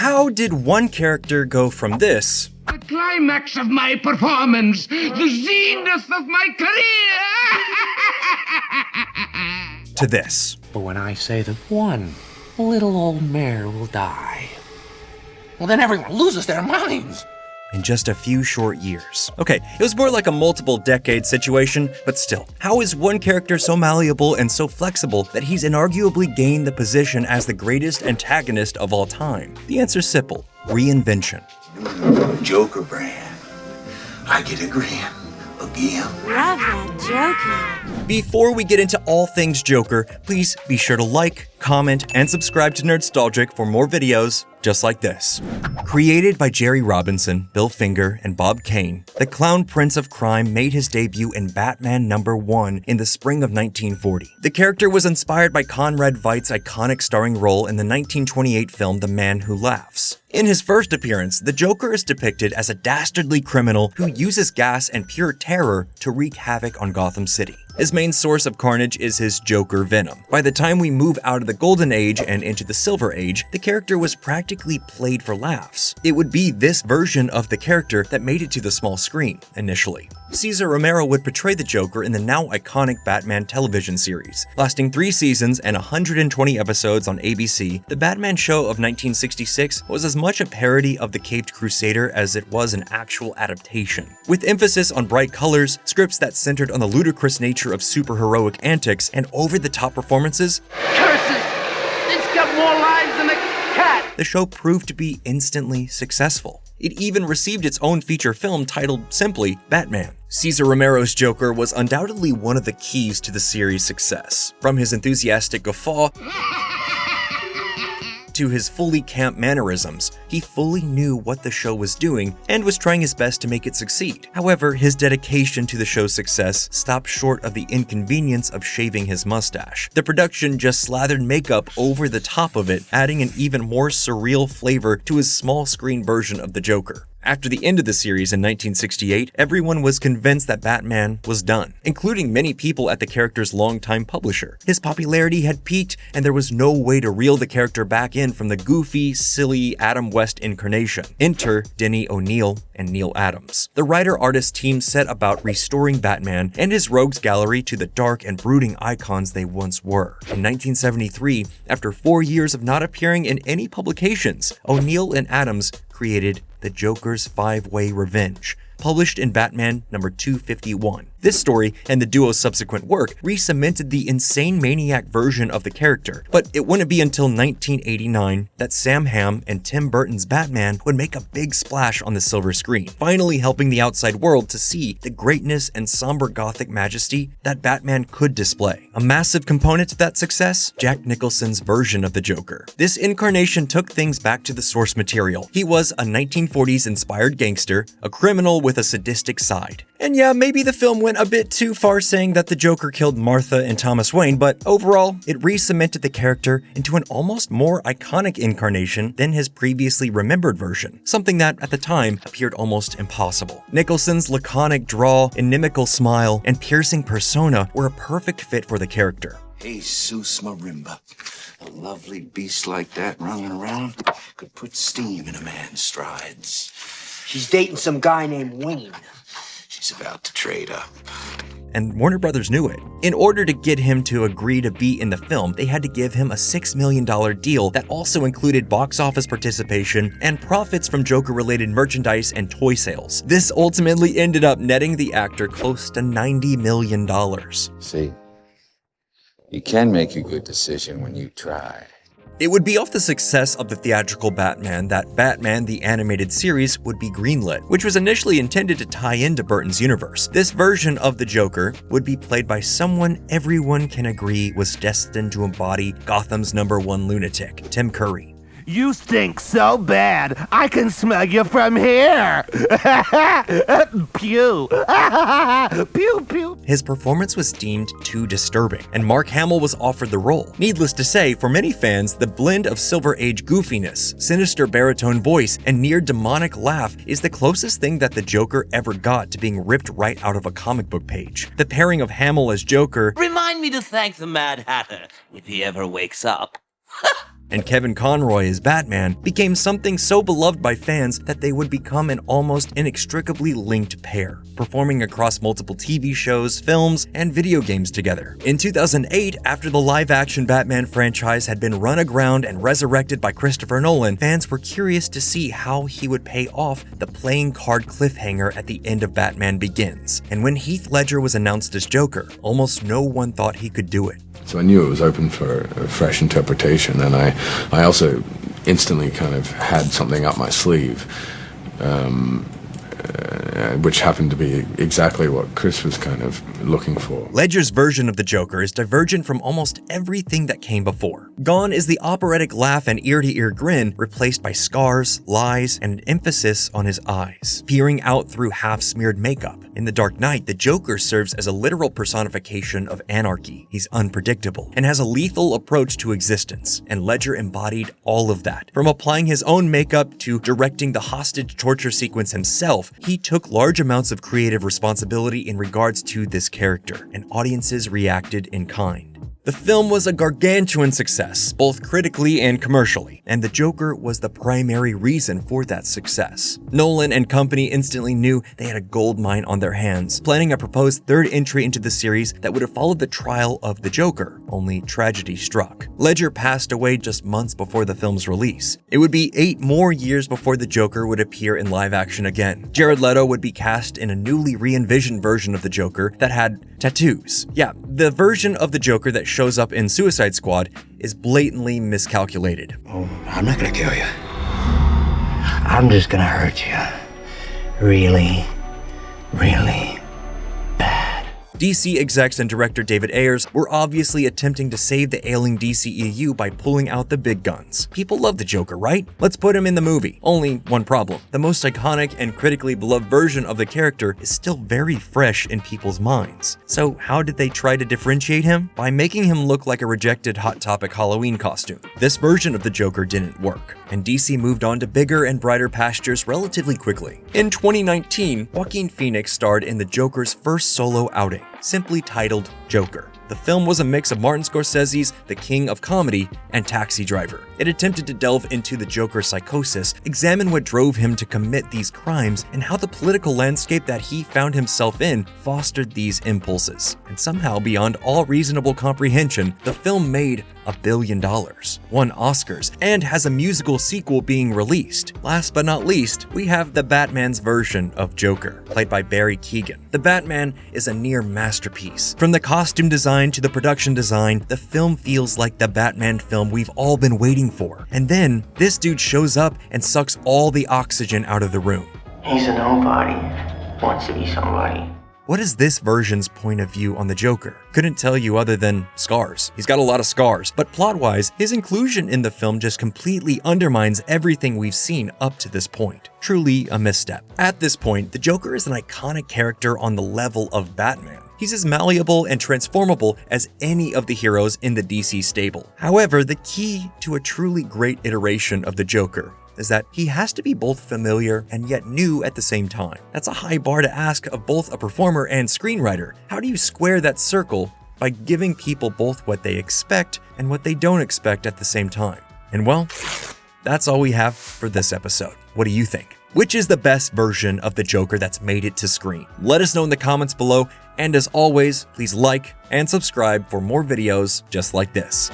how did one character go from this The climax of my performance, the zenith of my career, to this? But when I say that one little old mare will die, well, then everyone loses their minds. In just a few short years. Okay, it was more like a multiple decade situation, but still, how is one character so malleable and so flexible that he's inarguably gained the position as the greatest antagonist of all time? The answer's simple: reinvention. Joker brand. I get a grin. Again. Love that Joker. Before we get into all things Joker, please be sure to like, comment, and subscribe to Nerdstalgic for more videos just like this. Created by Jerry Robinson, Bill Finger, and Bob Kane, the Clown Prince of Crime made his debut in Batman #1 in the spring of 1940. The character was inspired by Conrad Veidt's iconic starring role in the 1928 film The Man Who Laughs. In his first appearance, the Joker is depicted as a dastardly criminal who uses gas and pure terror to wreak havoc on Gotham City. His main source of carnage is his Joker venom. By the time we move out of the Golden Age and into the Silver Age, the character was practically played for laughs. It would be this version of the character that made it to the small screen, initially. Cesar Romero would portray the Joker in the now iconic Batman television series. Lasting 3 seasons and 120 episodes on ABC, the Batman show of 1966 was as much a parody of the Caped Crusader as it was an actual adaptation. With emphasis on bright colors, scripts that centered on the ludicrous nature of superheroic antics, and over-the-top performances, curses! It's got more lives than a cat! the show proved to be instantly successful. It even received its own feature film titled simply Batman. Cesar Romero's Joker was undoubtedly one of the keys to the series' success. From his enthusiastic guffaw to his fully camp mannerisms, he fully knew what the show was doing and was trying his best to make it succeed. However, his dedication to the show's success stopped short of the inconvenience of shaving his mustache. The production just slathered makeup over the top of it, adding an even more surreal flavor to his small screen version of the Joker. After the end of the series in 1968, everyone was convinced that Batman was done, including many people at the character's longtime publisher. His popularity had peaked, and there was no way to reel the character back in from the goofy, silly Adam West incarnation. Enter Denny O'Neil and Neil Adams. The writer-artist team set about restoring Batman and his rogues gallery to the dark and brooding icons they once were. In 1973, after 4 years of not appearing in any publications, O'Neil and Adams created The Joker's 5-Way Revenge, published in Batman #251. This story and the duo's subsequent work re-cemented the insane maniac version of the character, but it wouldn't be until 1989 that Sam Hamm and Tim Burton's Batman would make a big splash on the silver screen, finally helping the outside world to see the greatness and somber gothic majesty that Batman could display. A massive component to that success, Jack Nicholson's version of the Joker. This incarnation took things back to the source material. He was a 1940s inspired gangster, a criminal with a sadistic side. And yeah, maybe the film went a bit too far saying that the Joker killed Martha and Thomas Wayne, but overall, it re-cemented the character into an almost more iconic incarnation than his previously remembered version, something that, at the time, appeared almost impossible. Nicholson's laconic drawl, inimical smile, and piercing persona were a perfect fit for the character. Jesus Marimba. A lovely beast like that running around could put steam in a man's strides. She's dating some guy named Wayne. She's about to trade up. And Warner Brothers knew it. In order to get him to agree to be in the film, they had to give him a $6 million deal that also included box office participation and profits from Joker-related merchandise and toy sales. This ultimately ended up netting the actor close to $90 million. See, you can make a good decision when you try. It would be off the success of the theatrical Batman that Batman the Animated Series would be greenlit, which was initially intended to tie into Burton's universe. This version of the Joker would be played by someone everyone can agree was destined to embody Gotham's #1 lunatic, Tim Curry. You stink so bad, I can smell you from here! Pew! Pew, pew! His performance was deemed too disturbing, and Mark Hamill was offered the role. Needless to say, for many fans, the blend of Silver Age goofiness, sinister baritone voice, and near demonic laugh is the closest thing that the Joker ever got to being ripped right out of a comic book page. The pairing of Hamill as Joker Remind me to thank the Mad Hatter if he ever wakes up. And Kevin Conroy as Batman became something so beloved by fans that they would become an almost inextricably linked pair, performing across multiple TV shows, films, and video games together. In 2008, after the live-action Batman franchise had been run aground and resurrected by Christopher Nolan, fans were curious to see how he would pay off the playing card cliffhanger at the end of Batman Begins. And when Heath Ledger was announced as Joker, almost no one thought he could do it. So I knew it was open for a fresh interpretation, and I also instantly kind of had something up my sleeve, which happened to be exactly what Chris was kind of looking for. Ledger's version of the Joker is divergent from almost everything that came before. Gone is the operatic laugh and ear-to-ear grin, replaced by scars, lies, and an emphasis on his eyes, peering out through half-smeared makeup. In The Dark Knight, the Joker serves as a literal personification of anarchy. He's unpredictable and has a lethal approach to existence, and Ledger embodied all of that. From applying his own makeup to directing the hostage torture sequence himself, he took large amounts of creative responsibility in regards to this character, and audiences reacted in kind. The film was a gargantuan success, both critically and commercially, and the Joker was the primary reason for that success. Nolan and company instantly knew they had a gold mine on their hands, planning a proposed third entry into the series that would have followed the trial of the Joker, only tragedy struck. Ledger passed away just months before the film's release. It would be 8 more years before the Joker would appear in live action again. Jared Leto would be cast in a newly re-envisioned version of the Joker that had tattoos. Yeah, the version of the Joker that shows up in Suicide Squad is blatantly miscalculated. Oh, I'm not gonna kill you. I'm just gonna hurt you. Really, really bad. DC execs and director David Ayers were obviously attempting to save the ailing DCEU by pulling out the big guns. People love the Joker, right? Let's put him in the movie. Only one problem. The most iconic and critically beloved version of the character is still very fresh in people's minds. So how did they try to differentiate him? By making him look like a rejected Hot Topic Halloween costume. This version of the Joker didn't work, and DC moved on to bigger and brighter pastures relatively quickly. In 2019, Joaquin Phoenix starred in the Joker's first solo outing, simply titled Joker. The film was a mix of Martin Scorsese's The King of Comedy and Taxi Driver. It attempted to delve into the Joker's psychosis, examine what drove him to commit these crimes, and how the political landscape that he found himself in fostered these impulses. And somehow, beyond all reasonable comprehension, the film made $1 billion, won Oscars, and has a musical sequel being released. Last but not least, we have the Batman's version of Joker, played by Barry Keoghan. The Batman is a near masterpiece. From the costume design to the production design, the film feels like the Batman film we've all been waiting for. And then, this dude shows up and sucks all the oxygen out of the room. He's a nobody. Wants to be somebody. What is this version's point of view on the Joker? Couldn't tell you other than scars. He's got a lot of scars, but plot-wise, his inclusion in the film just completely undermines everything we've seen up to this point. Truly a misstep. At this point, the Joker is an iconic character on the level of Batman. He's as malleable and transformable as any of the heroes in the DC stable. However, the key to a truly great iteration of the Joker is that he has to be both familiar and yet new at the same time. That's a high bar to ask of both a performer and screenwriter. How do you square that circle by giving people both what they expect and what they don't expect at the same time? And well, that's all we have for this episode. What do you think? Which is the best version of the Joker that's made it to screen? Let us know in the comments below, and as always, please like and subscribe for more videos just like this.